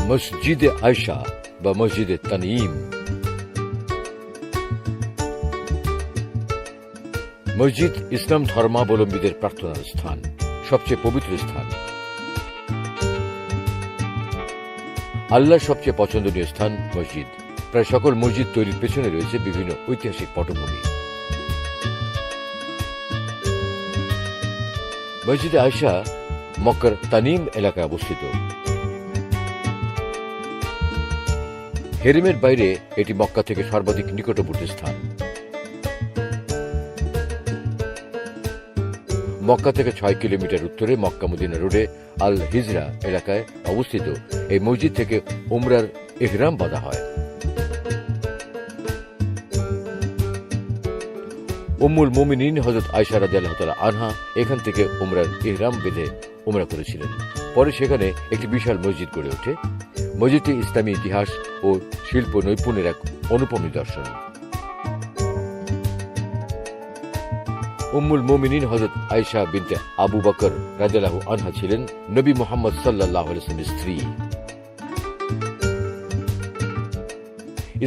মসজিদে আয়শা বা মসজিদে তানঈম। মসজিদ ইসলাম ধর্মাবলম্বীদের প্রার্থনার স্থান, সবচেয়ে পবিত্র স্থান। আল্লাহর সবচেয়ে পছন্দনীয় স্থান মসজিদ। প্রায় সকল মসজিদ তৈরির পেছনে রয়েছে বিভিন্ন ঐতিহাসিক পটভূমি। মসজিদে আয়শা মক্কার তানিম এলাকায় অবস্থিত। হেরেমের বাইরে এটি মক্কা থেকে সর্বাধিক নিকটবর্তী স্থান। মক্কা থেকে 6 কিলোমিটার উত্তরে মক্কা মদিনা রোডে আল হিজরা এলাকায় অবস্থিত এই মসজিদ থেকে উমরার ইহরাম বাঁধা হয়। উম্মুল মুমিনিন হযরত আয়েশা রাদিয়াল্লাহু তাআলা আনহা এখান থেকে উমরার ইহরাম বেঁধে উমরা করেছিলেন। পরে সেখানে একটি বিশাল মসজিদ গড়ে ওঠে। মসজিদটি ইসলামী ইতিহাস ও শিল্প নৈপুণ্যের এক অনুপম নিদর্শন। উম্মুল মুমিনিন হযরত আয়েশা বিনতে আবু বকর রাদিয়াল্লাহু আনহা ছিলেন নবী মুহাম্মদ সাল্লাল্লাহু আলাইহি ওয়াসাল্লামের স্ত্রী।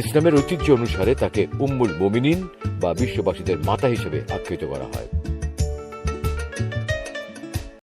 ইসলামের ঐতিহ্য অনুসারে তাকে উম্মুল মুমিনিন বা বিশ্ববাসীদের মাতা হিসেবে আখ্যায়িত করা হয়।